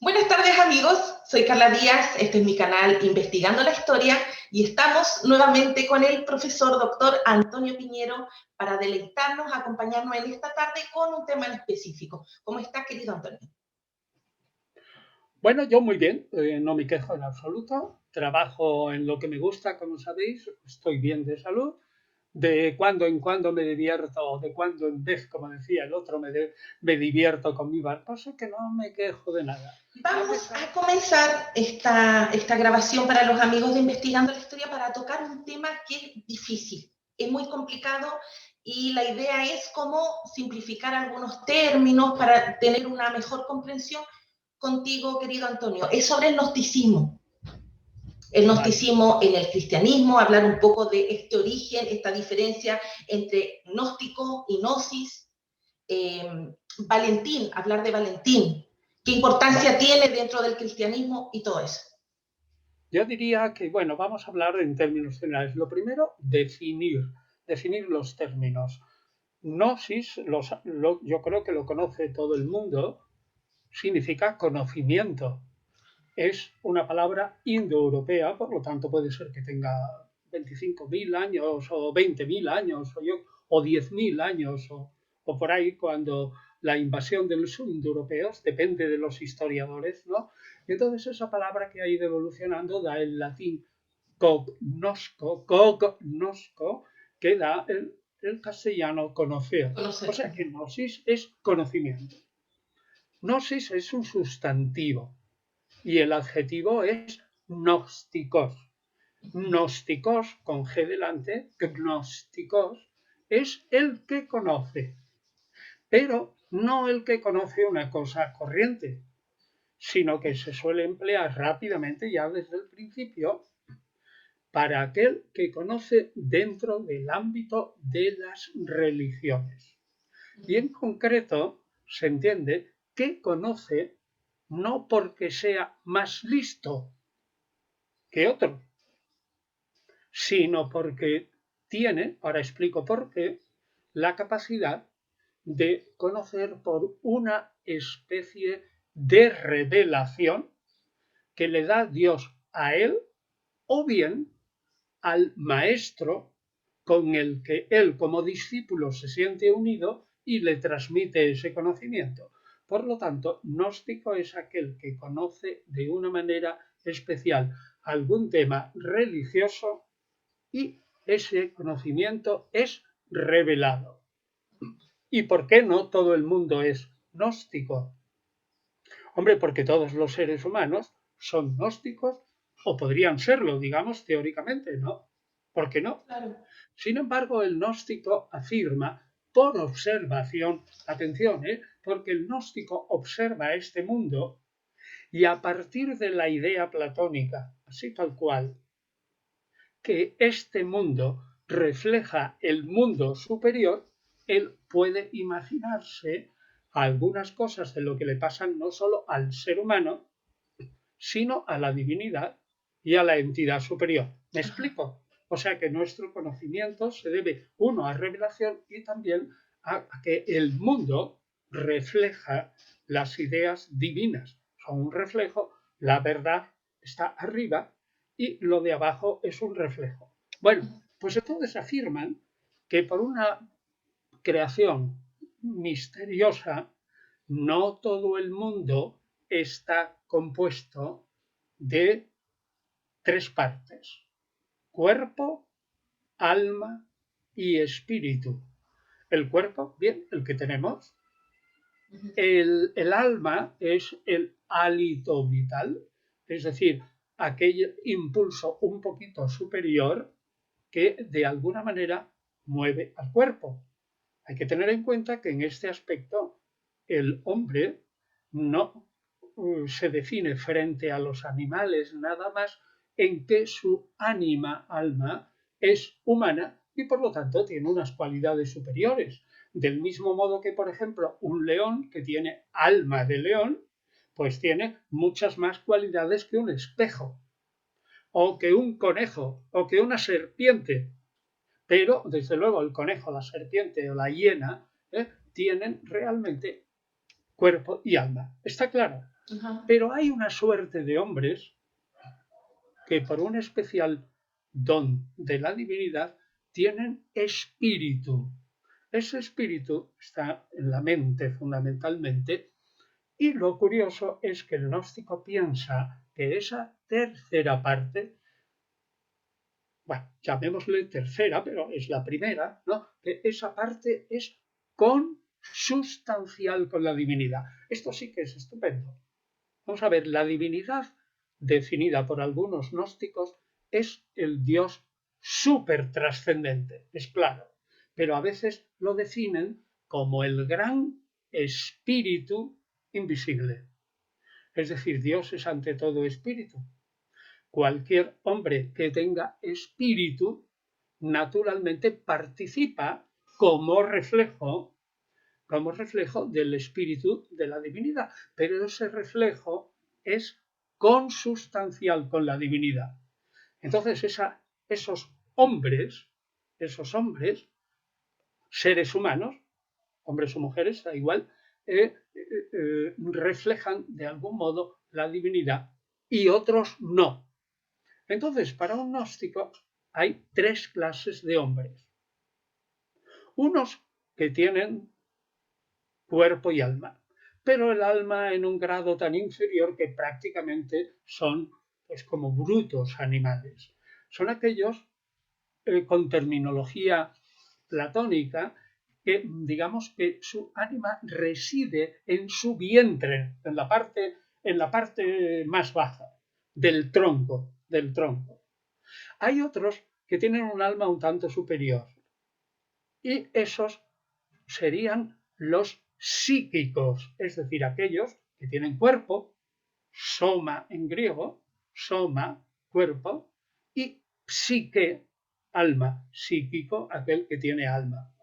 Buenas tardes amigos, soy Carla Díaz, este es mi canal Investigando la Historia y estamos nuevamente con el profesor doctor Antonio Piñero para deleitarnos, acompañarnos en esta tarde con un tema en específico. ¿Cómo estás, querido Antonio? Bueno, yo muy bien, no me quejo en absoluto, trabajo en lo que me gusta, como sabéis, estoy bien de salud, de cuando en cuando me divierto, de cuando en vez, como decía el otro, me divierto con mi barco, así que no me quejo de nada. Vamos a comenzar esta grabación para los amigos de Investigando la Historia para tocar un tema que es difícil, es muy complicado y la idea es cómo simplificar algunos términos para tener una mejor comprensión contigo, querido Antonio. Es sobre el gnosticismo. El gnosticismo en el cristianismo, hablar un poco de este origen, esta diferencia entre gnóstico y gnosis. Valentín, hablar de Valentín, qué importancia tiene dentro del cristianismo y todo eso. Yo diría que, bueno, vamos a hablar en términos generales. Lo primero, definir los términos. Gnosis, yo creo que lo conoce todo el mundo, significa conocimiento. Es una palabra indoeuropea, por lo tanto puede ser que tenga 25.000 años o 20.000 años o 10.000 años o por ahí cuando la invasión de los indoeuropeos depende de los historiadores, ¿no? Y entonces esa palabra que ha ido evolucionando da el latín cognosco, que da el castellano conocer. O sea que gnosis es conocimiento. Gnosis es un sustantivo y el adjetivo es gnósticos. Gnósticos con G delante, gnósticos, es el que conoce, pero no el que conoce una cosa corriente, sino que se suele emplear rápidamente ya desde el principio para aquel que conoce dentro del ámbito de las religiones. Y en concreto se entiende que conoce no porque sea más listo que otro, sino porque tiene, ahora explico por qué, la capacidad de conocer por una especie de revelación que le da Dios a él o bien al maestro con el que él como discípulo se siente unido y le transmite ese conocimiento. Por lo tanto, gnóstico es aquel que conoce de una manera especial algún tema religioso y ese conocimiento es revelado. ¿Y por qué no todo el mundo es gnóstico? Hombre, porque todos los seres humanos son gnósticos o podrían serlo, digamos, teóricamente, ¿no? ¿Por qué no? Claro. Sin embargo, el gnóstico afirma por observación, atención, porque el gnóstico observa este mundo y a partir de la idea platónica, así tal cual, que este mundo refleja el mundo superior, él puede imaginarse algunas cosas de lo que le pasan no solo al ser humano, sino a la divinidad y a la entidad superior. ¿Me explico? O sea que nuestro conocimiento se debe, uno, a revelación y también a que el mundo refleja las ideas divinas. Son un reflejo, la verdad está arriba y lo de abajo es un reflejo. Bueno, pues entonces afirman que por una creación misteriosa, no todo el mundo está compuesto de tres partes: cuerpo, alma y espíritu. El cuerpo, bien, el que tenemos. El alma es el hálito vital, es decir, aquel impulso un poquito superior que de alguna manera mueve al cuerpo. Hay que tener en cuenta que en este aspecto el hombre no se define frente a los animales nada más en que su alma, es humana y por lo tanto tiene unas cualidades superiores. Del mismo modo que, por ejemplo, un león que tiene alma de león, pues tiene muchas más cualidades que un espejo, o que un conejo, o que una serpiente. Pero, desde luego, el conejo, la serpiente o la hiena tienen realmente cuerpo y alma. ¿Está claro? Ajá. Pero hay una suerte de hombres que por un especial don de la divinidad tienen espíritu. Ese espíritu está en la mente fundamentalmente, y lo curioso es que el gnóstico piensa que esa tercera parte, bueno, llamémosle tercera, pero es la primera, ¿no? Que esa parte es consustancial con la divinidad. Esto sí que es estupendo. Vamos a ver, la divinidad definida por algunos gnósticos es el Dios súper trascendente, es claro, pero a veces lo definen como el gran espíritu invisible. Es decir, Dios es ante todo espíritu. Cualquier hombre que tenga espíritu naturalmente participa como reflejo del espíritu de la divinidad, pero ese reflejo es consustancial con la divinidad. Entonces esos hombres, seres humanos, hombres o mujeres, da igual, reflejan de algún modo la divinidad y otros no. Entonces, para un gnóstico hay tres clases de hombres. Unos que tienen cuerpo y alma, pero el alma en un grado tan inferior que prácticamente son pues como brutos animales. Son aquellos con terminología platónica que digamos que su ánima reside en su vientre, en la parte más baja del tronco. Hay otros que tienen un alma un tanto superior y esos serían los psíquicos, es decir, aquellos que tienen cuerpo, soma en griego, soma, cuerpo, y psique, alma, psíquico, aquel que tiene alma.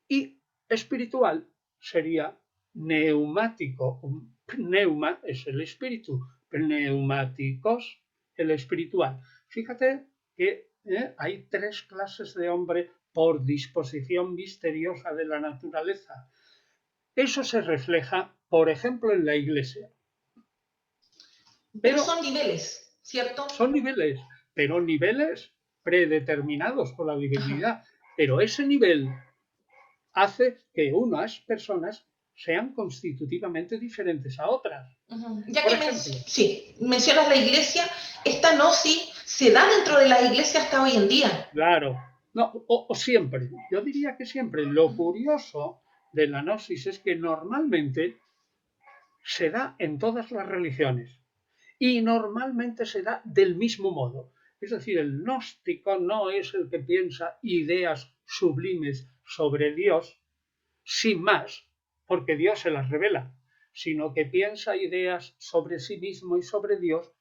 Y espiritual sería neumático, pneuma es el espíritu, pneumáticos, el espiritual. Fíjate que hay tres clases de hombre por disposición misteriosa de la naturaleza. Eso se refleja, por ejemplo, en la Iglesia. Pero son niveles, ¿cierto? Son niveles, pero niveles predeterminados por la divinidad. Ajá. Pero ese nivel hace que unas personas sean constitutivamente diferentes a otras. Ya Por que ejemplo, sí, mencionas la iglesia, esta gnosis se da dentro de la iglesia hasta hoy en día. claro, no, o siempre, yo diría que siempre. Lo curioso de la gnosis es que normalmente se da en todas las religiones y normalmente se da del mismo modo. Es decir, el gnóstico no es el que piensa ideas sublimes sobre Dios, sin más, porque Dios se las revela, sino que piensa ideas sobre sí mismo y sobre Dios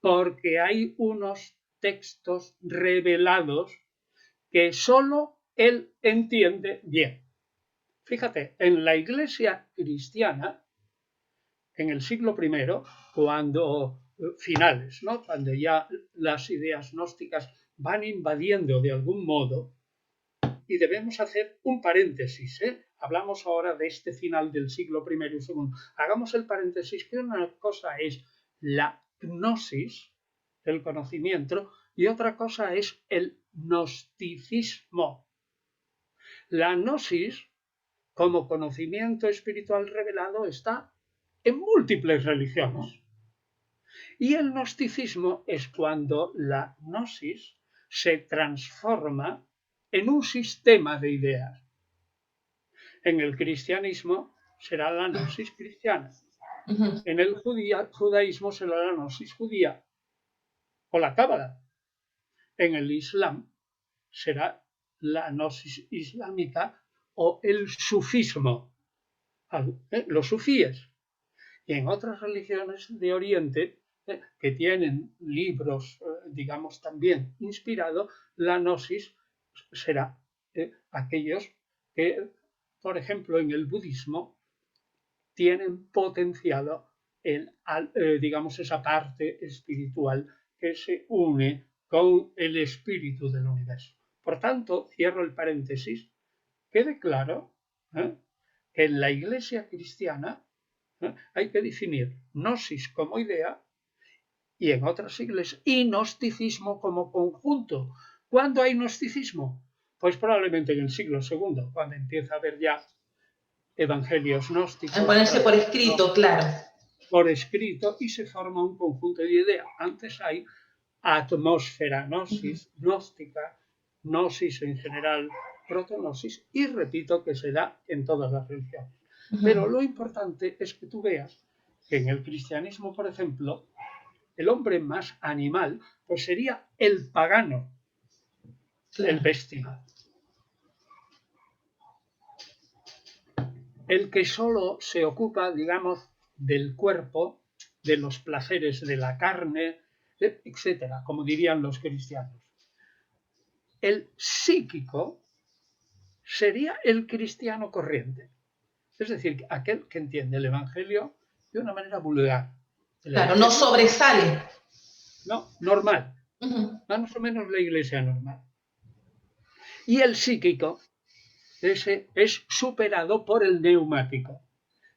porque hay unos textos revelados que solo él entiende bien. Fíjate, en la iglesia cristiana, en el siglo I, cuando finales, ¿no? Cuando ya las ideas gnósticas van invadiendo de algún modo, y debemos hacer un paréntesis, hablamos ahora de este final del siglo I y II. Hagamos el paréntesis, que una cosa es la gnosis, el conocimiento, y otra cosa es el gnosticismo. La gnosis, como conocimiento espiritual revelado, está en múltiples religiones. Y el gnosticismo es cuando la gnosis se transforma en un sistema de ideas. En el cristianismo será la gnosis cristiana. En el judaísmo será la gnosis judía o la cábala. En el islam será la gnosis islámica o el sufismo, los sufíes. Y en otras religiones de Oriente que tienen libros, digamos, también inspirados, la gnosis será aquellos que, por ejemplo, en el budismo tienen potenciado digamos, esa parte espiritual que se une con el espíritu del universo. Por tanto, cierro el paréntesis, quede claro que en la iglesia cristiana Hay que definir gnosis como idea y en otras siglas y gnosticismo como conjunto. ¿Cuándo hay gnosticismo? Pues probablemente en el siglo II, cuando empieza a haber ya evangelios gnósticos. En ponerse por escrito, claro. Por escrito y se forma un conjunto de ideas. Antes hay atmósfera gnosis, gnóstica, gnosis en general, protognosis, y repito que se da en todas las religiones. Pero lo importante es que tú veas que en el cristianismo, por ejemplo, el hombre más animal pues sería el pagano, claro, el bestia. El que solo se ocupa, digamos, del cuerpo, de los placeres de la carne, etcétera, como dirían los cristianos. El psíquico sería el cristiano corriente, es decir, aquel que entiende el evangelio de una manera vulgar. Claro, no sobresale. No, normal. Más o menos la iglesia normal. Y el psíquico, ese es superado por el neumático,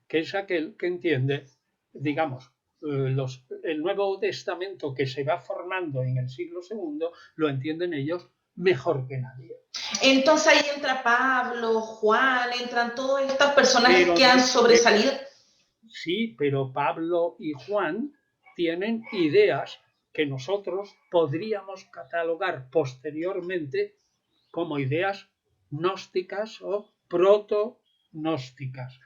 que es aquel que entiende, digamos, el Nuevo Testamento que se va formando en el siglo II, lo entienden ellos mejor que nadie. Entonces ahí entra Pablo, Juan, entran todos estos personajes que han sobresalido. Sí, pero Pablo y Juan tienen ideas que nosotros podríamos catalogar posteriormente como ideas gnósticas o proto-gnósticas.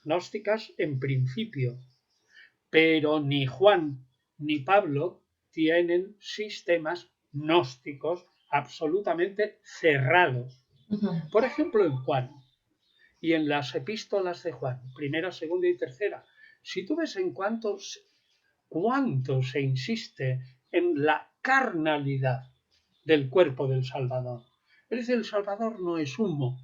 Gnósticas en principio, pero ni Juan ni Pablo tienen sistemas gnósticos absolutamente cerrados. Por ejemplo, en Juan y en las epístolas de Juan, primera, segunda y tercera, si tú ves en cuánto se insiste en la carnalidad del cuerpo del Salvador. Es decir, el Salvador no es humo,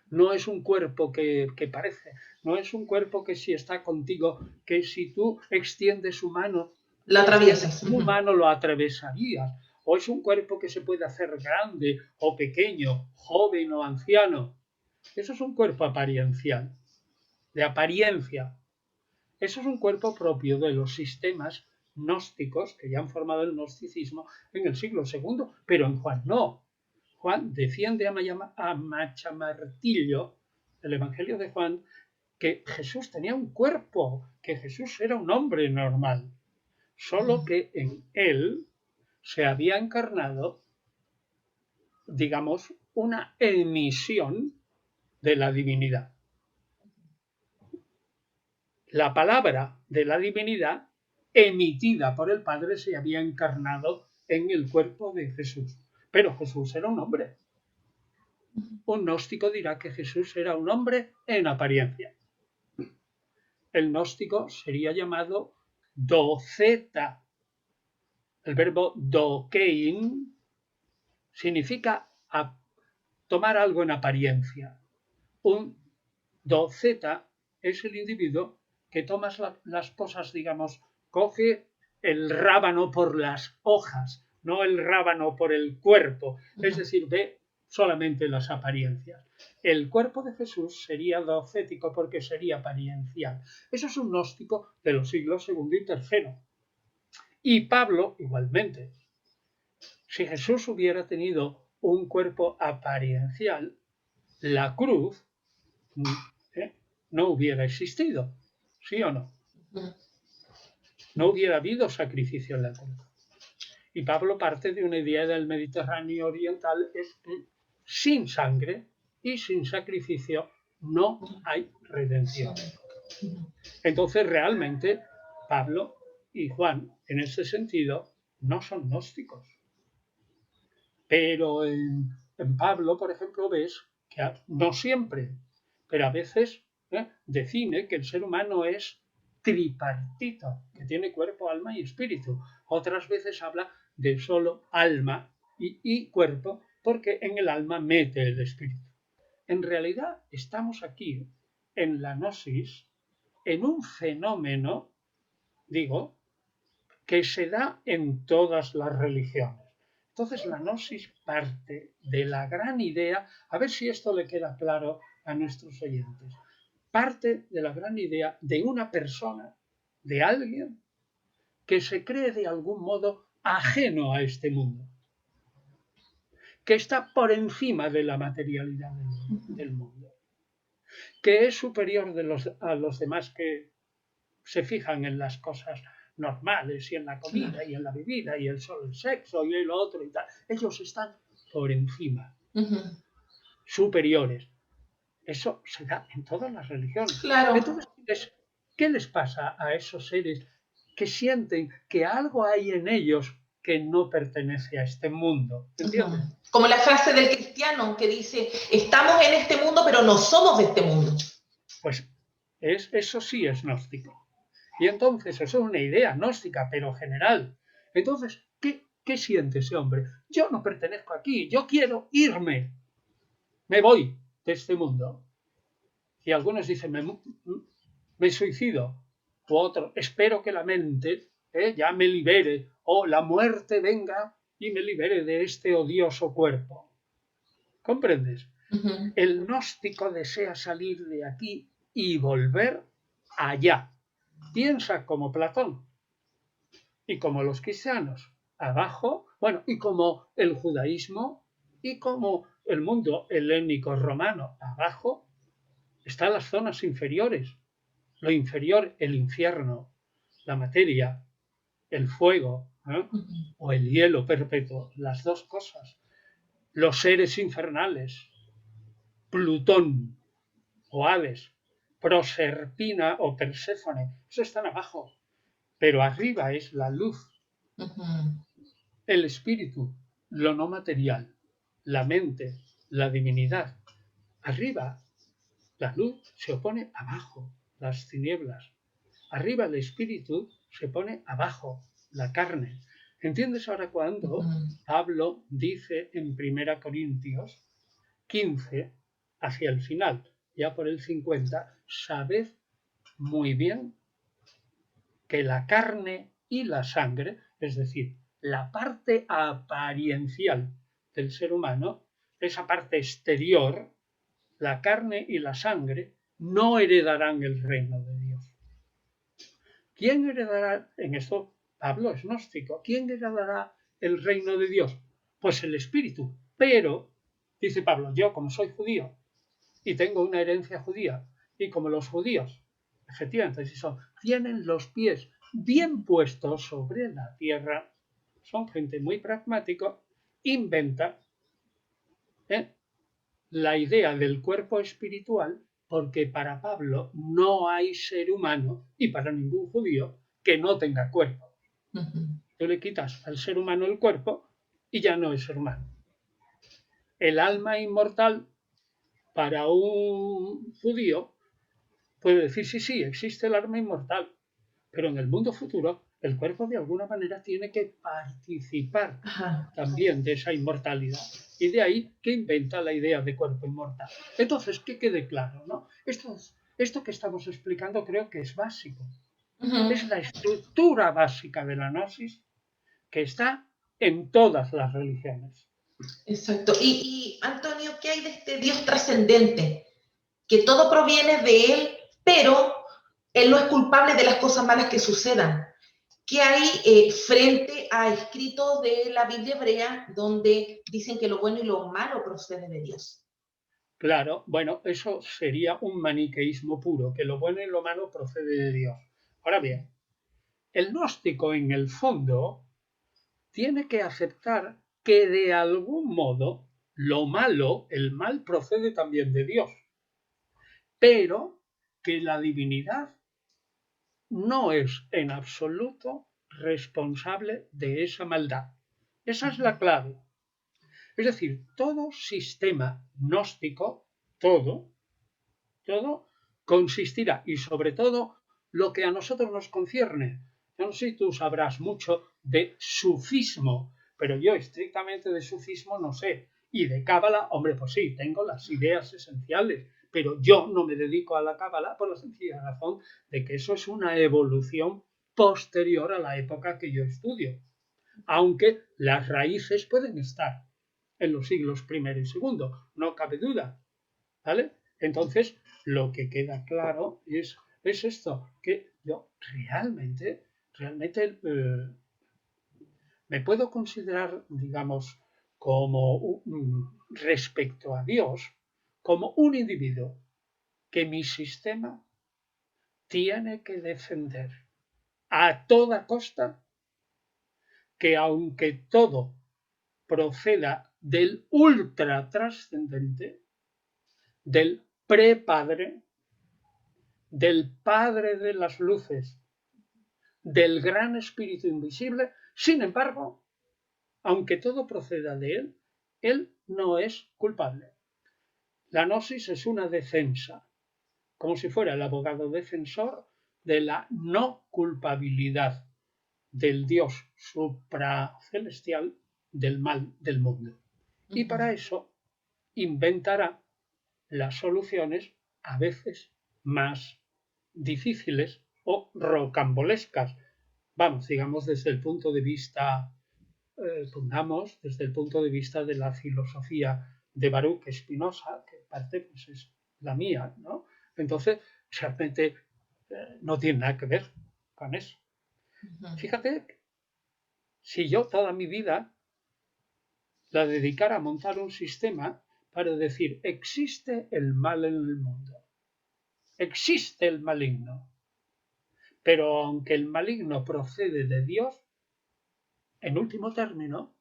no es un cuerpo que parece, no es un cuerpo que si está contigo, que si tú extiendes su mano, la atraviesas. Tu mano lo atravesarías. O es un cuerpo que se puede hacer grande o pequeño, joven o anciano. Eso es un cuerpo apariencial, de apariencia. Eso es un cuerpo propio de los sistemas gnósticos que ya han formado el gnosticismo en el siglo II, pero en Juan no. Juan defiende a machamartillo el Evangelio de Juan que Jesús tenía un cuerpo, que Jesús era un hombre normal, solo que en él se había encarnado, digamos, una emisión de la divinidad. La palabra de la divinidad emitida por el Padre se había encarnado en el cuerpo de Jesús. Pero Jesús era un hombre. Un gnóstico dirá que Jesús era un hombre en apariencia. El gnóstico sería llamado doceta. El verbo dokein significa tomar algo en apariencia. Un doceta es el individuo que toma las cosas, digamos, coge el rábano por las hojas, no el rábano por el cuerpo, es decir, ve solamente las apariencias. El cuerpo de Jesús sería docético porque sería apariencial. Eso es un gnóstico de los siglos II y III. Y Pablo, igualmente. Si Jesús hubiera tenido un cuerpo apariencial, la cruz no hubiera existido, ¿sí o no? No hubiera habido sacrificio en la cruz. Y Pablo parte de una idea del Mediterráneo oriental, es que sin sangre y sin sacrificio no hay redención. Entonces realmente Pablo y Juan, en ese sentido, no son gnósticos. Pero en Pablo, por ejemplo, ves que no siempre, pero a veces define que el ser humano es tripartito, que tiene cuerpo, alma y espíritu. Otras veces habla de solo alma y cuerpo, porque en el alma mete el espíritu. En realidad estamos aquí, en la gnosis, en un fenómeno, digo, que se da en todas las religiones. Entonces la gnosis parte de la gran idea, a ver si esto le queda claro a nuestros oyentes, parte de la gran idea de una persona, de alguien que se cree de algún modo ajeno a este mundo, que está por encima de la materialidad del mundo, que es superior a los demás que se fijan en las cosas normales y en la comida y en la bebida y el solo el sexo y el otro y tal. Ellos están por encima, superiores. Eso se da en todas las religiones. Claro. Entonces, ¿qué les pasa a esos seres que sienten que algo hay en ellos que no pertenece a este mundo? ¿Entiendes? Como la frase del cristiano que dice, estamos en este mundo, pero no somos de este mundo. Pues eso sí es gnóstico. Y entonces, eso es una idea gnóstica, pero general. Entonces, ¿qué siente ese hombre? Yo no pertenezco aquí, yo quiero irme. Me voy de este mundo. Y algunos dicen, me suicido. O otro, espero que la mente ya me libere, o la muerte venga y me libere de este odioso cuerpo. ¿Comprendes? El gnóstico desea salir de aquí y volver allá. Piensa como Platón y como los cristianos, abajo, bueno, y como el judaísmo y como el mundo helénico romano, abajo están las zonas inferiores. Lo inferior, el infierno, la materia, el fuego, o el hielo perpetuo, las dos cosas. Los seres infernales, Plutón o Hades, Proserpina o Perséfone, eso están abajo. Pero arriba es la luz, el espíritu, lo no material, la mente, la divinidad. Arriba, la luz se opone abajo, las tinieblas. Arriba el espíritu se pone abajo, la carne. ¿Entiendes ahora cuando Pablo dice en 1 Corintios 15, hacia el final, ya por el 50, sabed muy bien que la carne y la sangre, es decir, la parte apariencial del ser humano, esa parte exterior, la carne y la sangre, no heredarán el reino de Dios. ¿Quién heredará? En esto Pablo es gnóstico. ¿Quién heredará el reino de Dios? Pues el espíritu. Pero, dice Pablo, yo como soy judío y tengo una herencia judía, y como los judíos, efectivamente, tienen los pies bien puestos sobre la tierra, son gente muy pragmática, inventa la idea del cuerpo espiritual, porque para Pablo no hay ser humano, y para ningún judío, que no tenga cuerpo. Tú le quitas al ser humano el cuerpo y ya no es ser humano. El alma inmortal, para un judío, puede decir, sí, existe el alma inmortal, pero en el mundo futuro el cuerpo de alguna manera tiene que participar también de esa inmortalidad. Y de ahí que inventa la idea de cuerpo inmortal. Entonces, que quede claro, ¿no? Esto que estamos explicando creo que es básico. Es la estructura básica de la gnosis que está en todas las religiones. Exacto. Y Antonio, ¿qué hay de este Dios trascendente? Que todo proviene de Él, pero Él no es culpable de las cosas malas que sucedan. ¿Qué hay frente a escritos de la Biblia hebrea donde dicen que lo bueno y lo malo procede de Dios? Claro, bueno, eso sería un maniqueísmo puro, que lo bueno y lo malo procede de Dios. Ahora bien, el gnóstico en el fondo tiene que aceptar que de algún modo lo malo, el mal procede también de Dios, pero que la divinidad no es en absoluto responsable de esa maldad. Esa es la clave. Es decir, todo sistema gnóstico, todo consistirá, y sobre todo lo que a nosotros nos concierne. Yo no sé si tú sabrás mucho de sufismo, pero yo estrictamente de sufismo no sé. Y de cábala, hombre, pues sí, tengo las ideas esenciales, pero yo no me dedico a la cábala por la sencilla razón de que eso es una evolución posterior a la época que yo estudio, aunque las raíces pueden estar en los siglos I y II, no cabe duda, ¿vale? Entonces, lo que queda claro es esto, que yo realmente me puedo considerar, digamos, como respecto a Dios, como un individuo que mi sistema tiene que defender a toda costa, que aunque todo proceda del ultra trascendente, del prepadre, del Padre de las luces, del gran espíritu invisible, sin embargo, aunque todo proceda de él no es culpable. La gnosis es una defensa, como si fuera el abogado defensor de la no culpabilidad del Dios supracelestial del mal del mundo. Y para eso inventará las soluciones a veces más difíciles o rocambolescas. Vamos, digamos desde el punto de vista, desde el punto de vista de la filosofía de Baruch Spinoza, que parte pues es la mía, ¿no? Entonces, realmente no tiene nada que ver con eso. Fíjate, si yo toda mi vida la dedicara a montar un sistema para decir, existe el mal en el mundo, existe el maligno, pero aunque el maligno procede de Dios, en último término,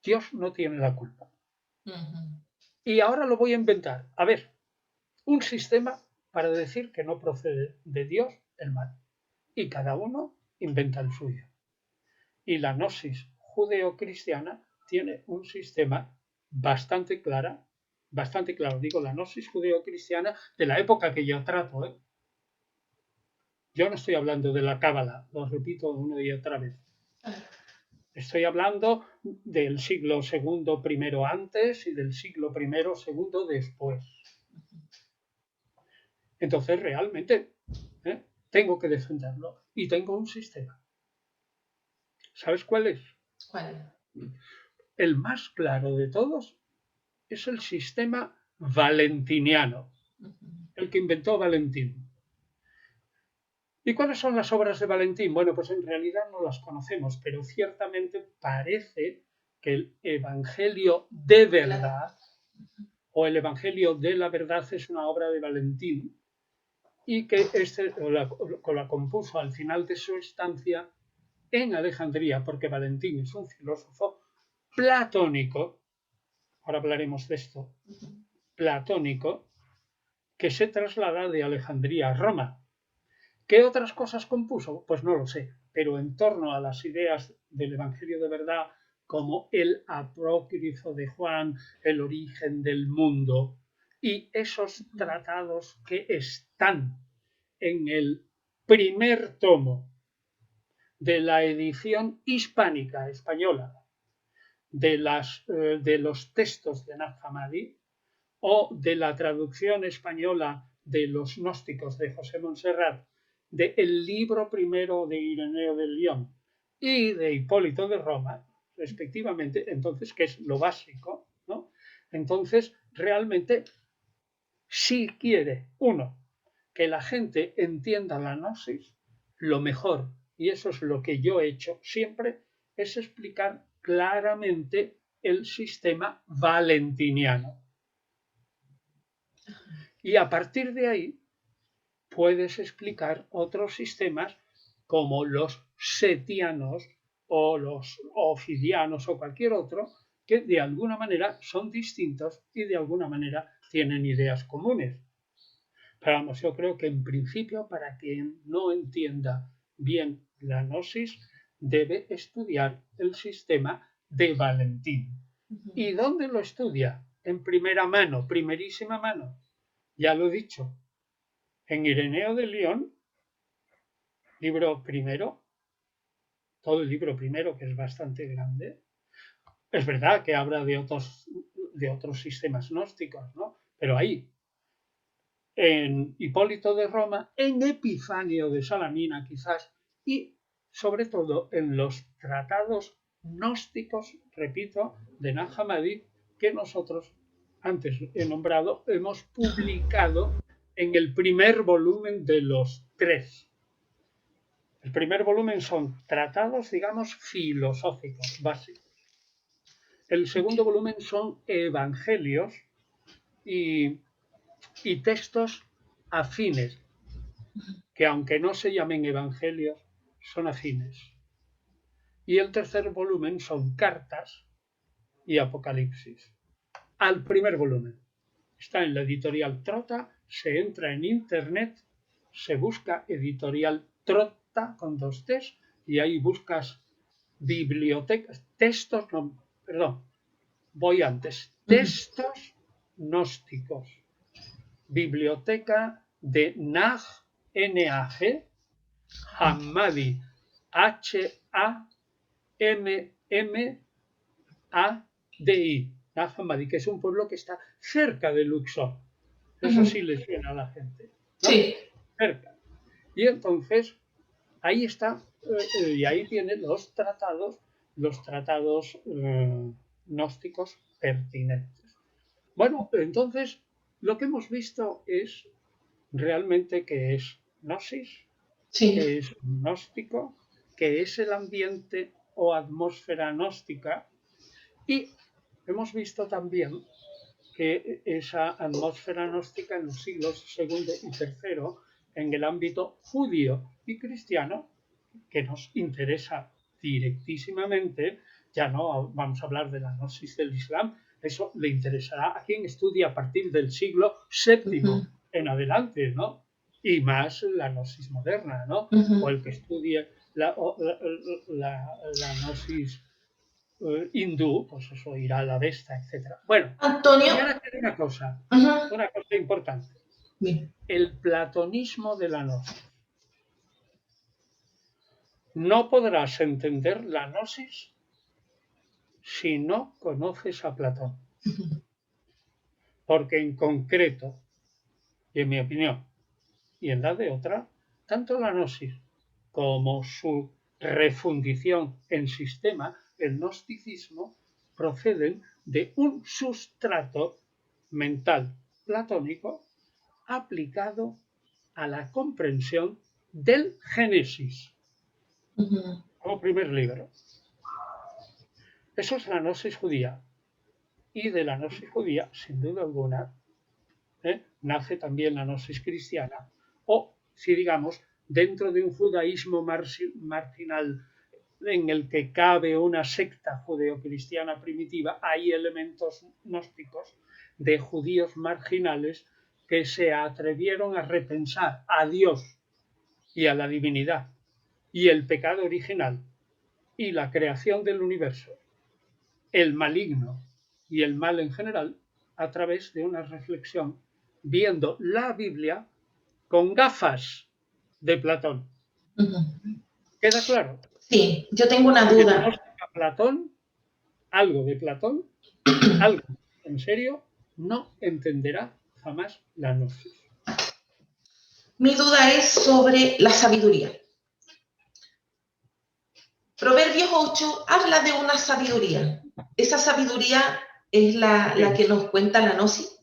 Dios no tiene la culpa. Y ahora lo voy a inventar. A ver, un sistema para decir que no procede de Dios el mal. Y cada uno inventa el suyo. Y la gnosis judeocristiana tiene un sistema bastante claro, digo, la gnosis judeocristiana de la época que yo trato, ¿eh? Yo no estoy hablando de la cábala, lo repito una y otra vez. Estoy hablando del siglo II primero antes y del siglo I segundo después. Entonces realmente tengo que defenderlo y tengo un sistema. ¿Sabes cuál es? ¿Cuál? El más claro de todos es el sistema valentiniano, el que inventó Valentín. ¿Y cuáles son las obras de Valentín? Bueno, pues en realidad no las conocemos, pero ciertamente parece que el Evangelio de verdad o el Evangelio de la verdad es una obra de Valentín y que la compuso al final de su estancia en Alejandría, porque Valentín es un filósofo platónico, ahora hablaremos de esto, platónico, que se traslada de Alejandría a Roma. ¿Qué otras cosas compuso? Pues no lo sé, pero en torno a las ideas del Evangelio de verdad, como el apócrifo de Juan, el origen del mundo, y esos tratados que están en el primer tomo de la edición hispánica española de los textos de Nag Hammadi o de la traducción española de los gnósticos de José Montserrat, del libro primero de Ireneo de León y de Hipólito de Roma, respectivamente, entonces, que es lo básico, ¿no? Entonces, realmente, si quiere uno que la gente entienda la gnosis, lo mejor, y eso es lo que yo he hecho siempre, es explicar claramente el sistema valentiniano. Y a partir de ahí puedes explicar otros sistemas como los setianos o los ofidianos o cualquier otro que de alguna manera son distintos y de alguna manera tienen ideas comunes. Pero vamos, yo creo que en principio para quien no entienda bien la gnosis debe estudiar el sistema de Valentín. ¿Y dónde lo estudia? En primera mano, primerísima mano. Ya lo he dicho, en Ireneo de León, libro primero, todo el libro primero, que es bastante grande. Es verdad que habla de otros sistemas gnósticos, ¿no? Pero ahí, en Hipólito de Roma, en Epifanio de Salamina quizás, y sobre todo en los tratados gnósticos, repito, de Nag Hammadi, que nosotros antes he nombrado, hemos publicado en el primer volumen de los 3. El primer volumen son tratados, digamos, filosóficos básicos. El segundo volumen son evangelios y textos afines, que aunque no se llamen evangelios, son afines. Y el tercer volumen son cartas y apocalipsis. Al primer volumen. Está en la editorial Trota, se entra en internet, se busca editorial Trota con 2 T's y ahí buscas bibliotecas, textos gnósticos, biblioteca de Nag, N-A-G, Hammadi, H-A-M-M-A-D-I, Nag Hammadi, que es un pueblo que está cerca de Luxor. Eso sí le suena a la gente, ¿no? Sí. Cerca. Y entonces, ahí está, y ahí tienen los tratados gnósticos pertinentes. Bueno, entonces, lo que hemos visto es realmente que es gnosis, Sí. que es gnóstico, que es el ambiente o atmósfera gnóstica, y hemos visto también que esa atmósfera gnóstica en los siglos II y III, en el ámbito judío y cristiano, que nos interesa directísimamente, ya no vamos a hablar de la gnosis del Islam, eso le interesará a quien estudie a partir del siglo VII en adelante, ¿no? Y más la gnosis moderna, ¿no? O el que estudie la gnosis hindú, pues eso irá a la Vesta, etc. Bueno, Antonio. y ahora queda una cosa importante. Bien. El platonismo de la gnosis. No podrás entender la gnosis si no conoces a Platón. Porque en concreto, y en mi opinión, y en la de otra, tanto la gnosis como su refundición en sistema, el gnosticismo, proceden de un sustrato mental platónico aplicado a la comprensión del Génesis, como primer libro. Eso es la gnosis judía. Y de la gnosis judía, sin duda alguna, nace también la gnosis cristiana. O, si digamos, dentro de un judaísmo marginal en el que cabe una secta judeocristiana primitiva, hay elementos gnósticos de judíos marginales que se atrevieron a repensar a Dios y a la divinidad y el pecado original y la creación del universo, el maligno y el mal en general, a través de una reflexión viendo la Biblia con gafas de Platón. ¿Queda claro? Sí, yo tengo una duda. Platón, algo de Platón, algo en serio, no entenderá jamás la gnosis. Mi duda es sobre la sabiduría. Proverbios 8 habla de una sabiduría. ¿Esa sabiduría es la que nos cuenta la gnosis?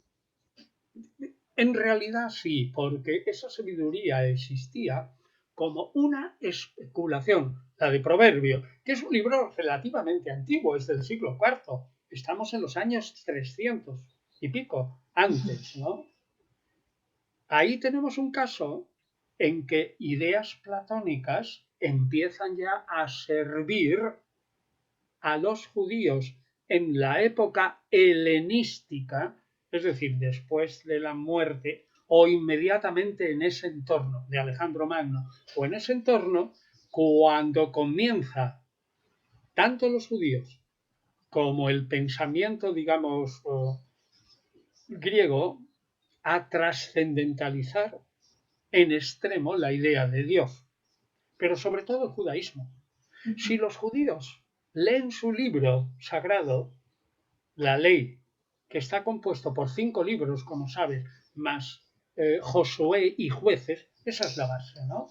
En realidad sí, porque esa sabiduría existía como una especulación, la de Proverbios, que es un libro relativamente antiguo, es del siglo IV. Estamos en los años 300 y pico antes, ¿no? Ahí tenemos un caso en que ideas platónicas empiezan ya a servir a los judíos en la época helenística, es decir, después de la muerte o inmediatamente en ese entorno de Alejandro Magno, o en ese entorno cuando comienza tanto los judíos como el pensamiento, digamos, griego, a trascendentalizar en extremo la idea de Dios, pero sobre todo el judaísmo. Si los judíos leen su libro sagrado, la ley, que está compuesto por 5 libros, como sabes, más Josué y Jueces, esa es la base, ¿no?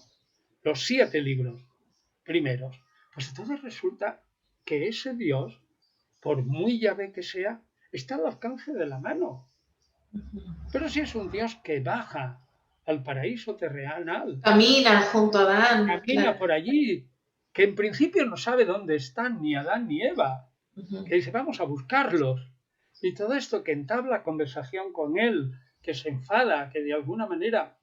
Los 7 libros primeros. Pues entonces resulta que ese Dios, por muy Yahvé que sea, está al alcance de la mano. Pero si es un Dios que baja al paraíso terrenal, Camina junto a Adán, camina claro. por allí, que en principio no sabe dónde están ni Adán ni Eva, que dice, vamos a buscarlos. Y todo esto que entabla conversación con él, que se enfada, que de alguna manera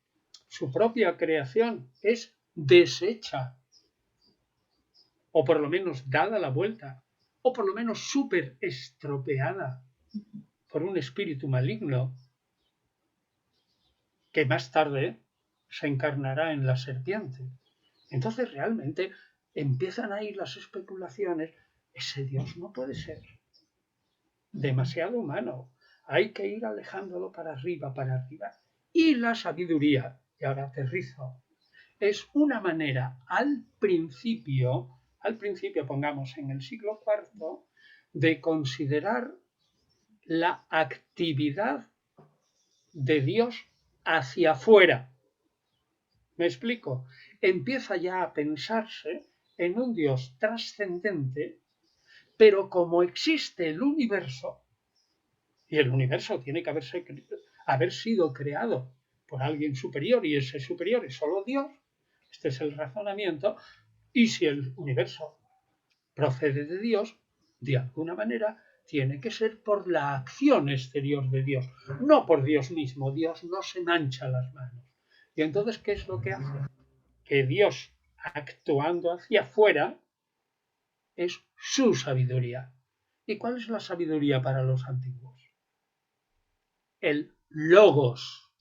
su propia creación es deshecha, o por lo menos dada la vuelta, o por lo menos súper estropeada por un espíritu maligno, que más tarde se encarnará en la serpiente. Entonces realmente empiezan a ir las especulaciones, ese Dios no puede ser demasiado humano, hay que ir alejándolo para arriba, para arriba. Y la sabiduría, y ahora aterrizo, es una manera al principio pongamos en el siglo IV, de considerar la actividad de Dios hacia afuera. ¿Me explico? Empieza ya a pensarse en un Dios trascendente, pero como existe el universo, y el universo tiene que haber sido creado por alguien superior, y ese superior es solo Dios, este es el razonamiento, y si el universo procede de Dios, de alguna manera tiene que ser por la acción exterior de Dios, no por Dios mismo. Dios no se mancha las manos. Y entonces, ¿qué es lo que hace? Que Dios, actuando hacia afuera, es su sabiduría. ¿Y cuál es la sabiduría para los antiguos? El logos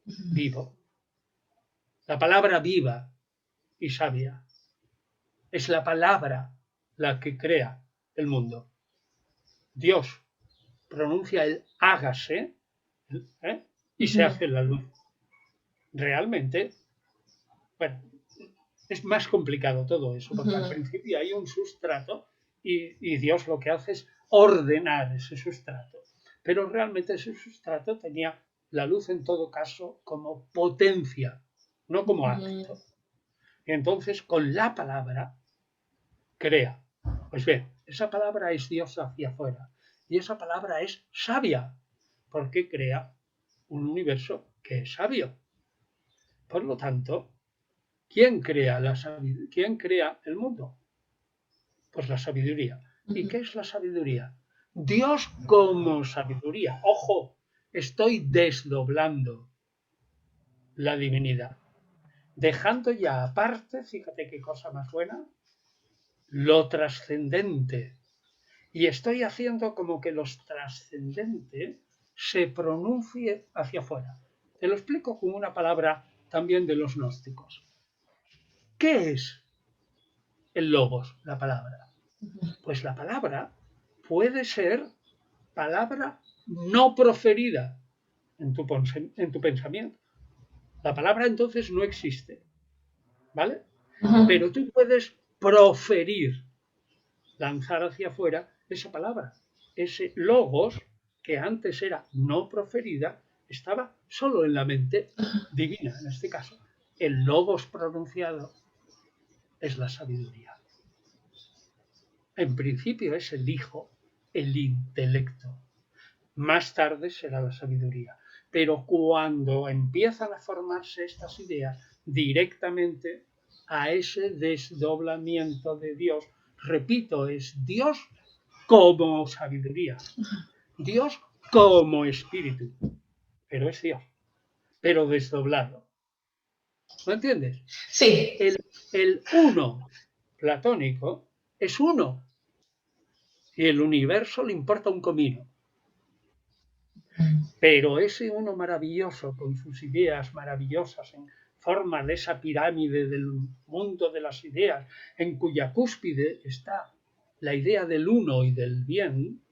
vivo. La palabra viva y sabia. Es la palabra la que crea el mundo. Dios pronuncia el hágase, y se hace la luz. Realmente, bueno, es más complicado todo eso, porque al principio hay un sustrato y Dios lo que hace es ordenar ese sustrato. Pero realmente ese sustrato tenía la luz en todo caso como potencia, no como acto. Y entonces con la palabra crea. Pues bien, esa palabra es Dios hacia afuera. Y esa palabra es sabia, porque crea un universo que es sabio. Por lo tanto, ¿quién crea el mundo? Pues la sabiduría. ¿Y qué es la sabiduría? Dios como sabiduría. Ojo, estoy desdoblando la divinidad. Dejando ya aparte, fíjate qué cosa más buena, lo trascendente. Y estoy haciendo como que lo trascendente se pronuncie hacia afuera. Te lo explico con una palabra también de los gnósticos. ¿Qué es el logos, la palabra? Pues la palabra puede ser palabra no proferida en tu pensamiento. La palabra entonces no existe, ¿vale? Pero tú puedes proferir, lanzar hacia afuera esa palabra. Ese logos, que antes era no proferida, estaba solo en la mente divina, en este caso. El logos pronunciado es la sabiduría. En principio es el hijo, el intelecto. Más tarde será la sabiduría. Pero cuando empiezan a formarse estas ideas directamente a ese desdoblamiento de Dios, repito, es Dios como sabiduría, Dios como espíritu, pero es Dios, pero desdoblado. ¿Lo entiendes? Sí. El uno platónico es uno y el universo le importa un comino. Pero ese uno maravilloso, con sus ideas maravillosas en forma de esa pirámide del mundo de las ideas, en cuya cúspide está la idea del uno y del bien,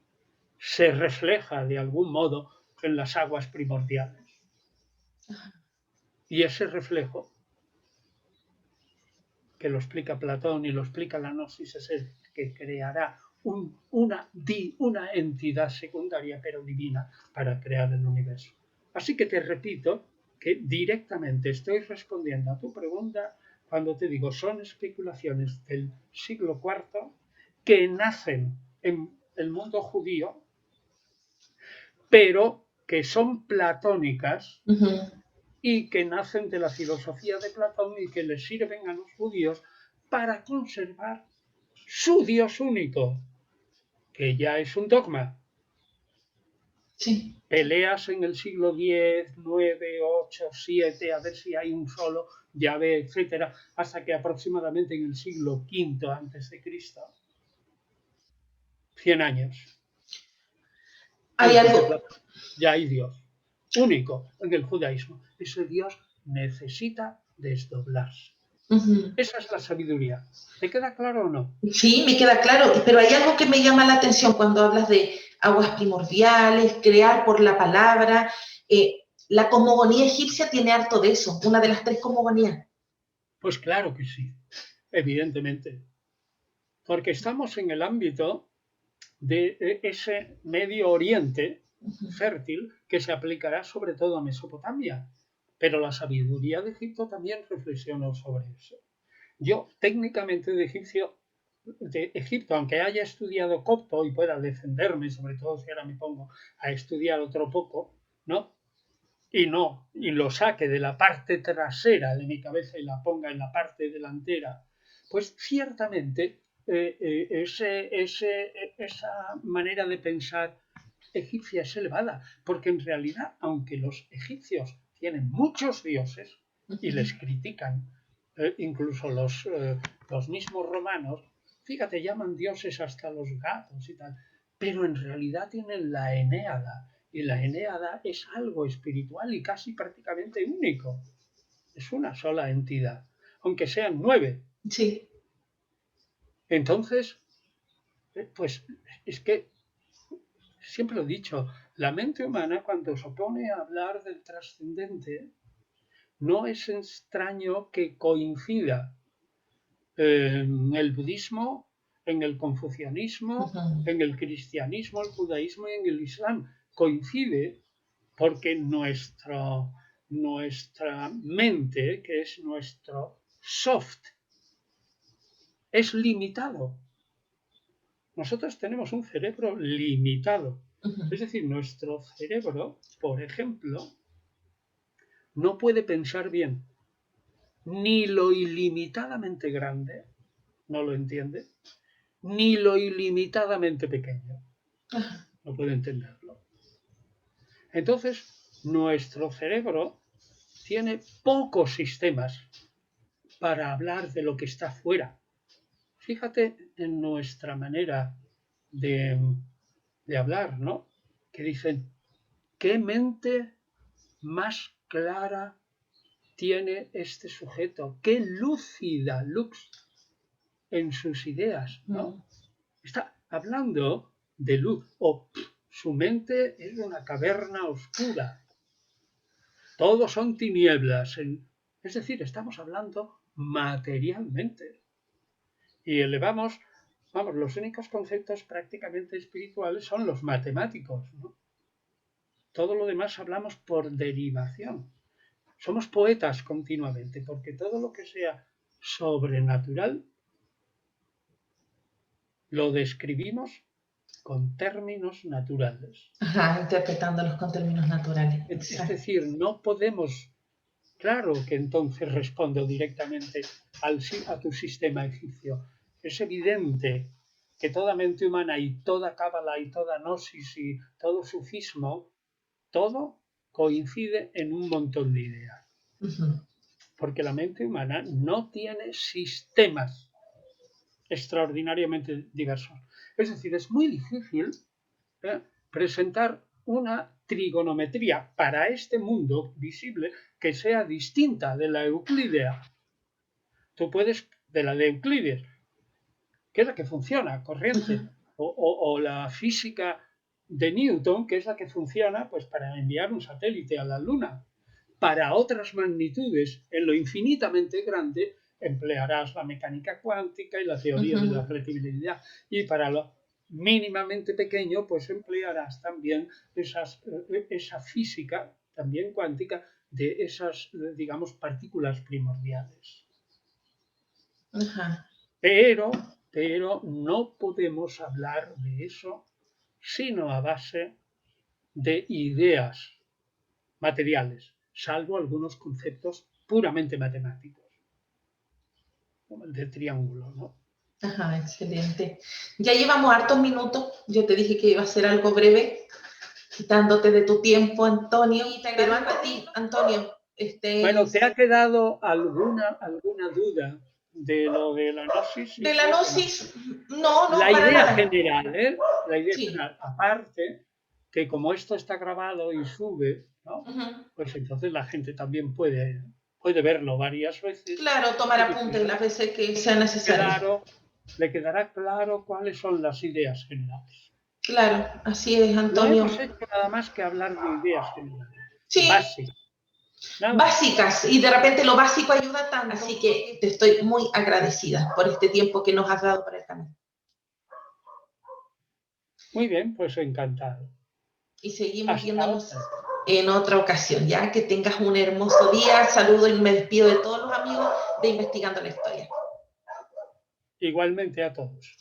se refleja de algún modo en las aguas primordiales. Y ese reflejo, que lo explica Platón y lo explica la Gnosis, es el que creará una entidad secundaria pero divina para crear el universo. Así que te repito que directamente estoy respondiendo a tu pregunta cuando te digo son especulaciones del siglo IV que nacen en el mundo judío pero que son platónicas Ujú. y que nacen de la filosofía de Platón y que les sirven a los judíos para conservar su Dios único, que ya es un dogma. Sí. Peleas en el siglo X, IX, VIII, VII, a ver si hay un solo, Yahvé, etcétera, hasta que aproximadamente en el siglo V antes de Cristo, 100 años, Hay antes de algo. Platón, ya hay Dios único en el judaísmo. Ese Dios necesita desdoblarse. Ujú. Esa es la sabiduría. ¿Te queda claro o no? Sí, me queda claro, pero hay algo que me llama la atención cuando hablas de aguas primordiales, crear por la palabra. La cosmogonía egipcia tiene harto de eso, una de las tres cosmogonías. Pues claro que sí, evidentemente. Porque estamos en el ámbito de ese Medio Oriente fértil que se aplicará sobre todo a Mesopotamia. Pero la sabiduría de Egipto también reflexionó sobre eso. Yo técnicamente de Egipto, aunque haya estudiado copto y pueda defenderme, sobre todo si ahora me pongo a estudiar otro poco, ¿no? Y lo saque de la parte trasera de mi cabeza y la ponga en la parte delantera, pues ciertamente esa manera de pensar egipcia es elevada, porque en realidad, aunque los egipcios tienen muchos dioses y les critican, incluso los mismos romanos, fíjate, llaman dioses hasta los gatos y tal, pero en realidad tienen la Enéada, y la Enéada es algo espiritual y casi prácticamente único. Es una sola entidad, aunque sean 9. Sí. Entonces, pues es que siempre lo he dicho, la mente humana cuando se opone a hablar del trascendente, no es extraño que coincida en el budismo, en el confucianismo, Ujú. en el cristianismo, el judaísmo y en el islam. Coincide porque nuestra mente, que es nuestro soft, es limitado. Nosotros tenemos un cerebro limitado. Ujú. Es decir, nuestro cerebro, por ejemplo, no puede pensar bien ni lo ilimitadamente grande, no lo entiende, ni lo ilimitadamente pequeño, Ajá. no puede entenderlo. Entonces, nuestro cerebro tiene pocos sistemas para hablar de lo que está fuera. Fíjate en nuestra manera de, de hablar, ¿no? Que dicen, ¿qué mente más clara tiene este sujeto? ¿Qué lúcida, lux, en sus ideas, ¿no? Mm. Está hablando de luz, o su mente es una caverna oscura. Todos son tinieblas. Es decir, estamos hablando materialmente. Y elevamos, vamos, los únicos conceptos prácticamente espirituales son los matemáticos, ¿no? Todo lo demás hablamos por derivación. Somos poetas continuamente, porque todo lo que sea sobrenatural lo describimos con términos naturales. Ajá, interpretándolos con términos naturales. Es Exacto. decir, no podemos, claro que entonces respondo directamente a tu sistema egipcio. Es evidente que toda mente humana y toda cábala y toda gnosis y todo sufismo, todo coincide en un montón de ideas. Ujú. Porque la mente humana no tiene sistemas extraordinariamente diversos. Es decir, es muy difícil presentar una trigonometría para este mundo visible que sea distinta de la euclídea. Tú puedes, de la de Euclides, que es la que funciona, corriente, Ujú. o la física de Newton, que es la que funciona pues, para enviar un satélite a la Luna. Para otras magnitudes, en lo infinitamente grande, emplearás la mecánica cuántica y la teoría de la Ujú. relatividad. Y para lo mínimamente pequeño, pues emplearás también esa física, también cuántica, de esas, digamos, partículas primordiales. Ajá. Pero no podemos hablar de eso sino a base de ideas materiales, salvo algunos conceptos puramente matemáticos, como el del triángulo, ¿no? Ajá, excelente. Ya llevamos hartos minutos. Yo te dije que iba a ser algo breve, quitándote de tu tiempo, Antonio. Pero antes a ti, Antonio, Bueno, ¿te ha quedado alguna duda de lo de la gnosis? de la gnosis, no, La para idea nada. general, ¿eh? La idea Sí. general. Aparte, que como esto está grabado y sube, ¿no? Ujú. Pues entonces la gente también puede verlo varias veces. Claro, tomar apuntes las veces que sea necesario. Claro, le quedará claro cuáles son las ideas generales. Claro, así es, No Antonio. hemos hecho nada más que hablar de ideas generales. Sí. Básicas. Nada. Básicas, y de repente lo básico ayuda tanto, así que te estoy muy agradecida por este tiempo que nos has dado para el camino. Muy bien, pues encantado. Y seguimos Hasta viéndonos otra. en otra ocasión, ya que tengas un hermoso día. Saludo y me despido de todos los amigos de Investigando la Historia. Igualmente a todos.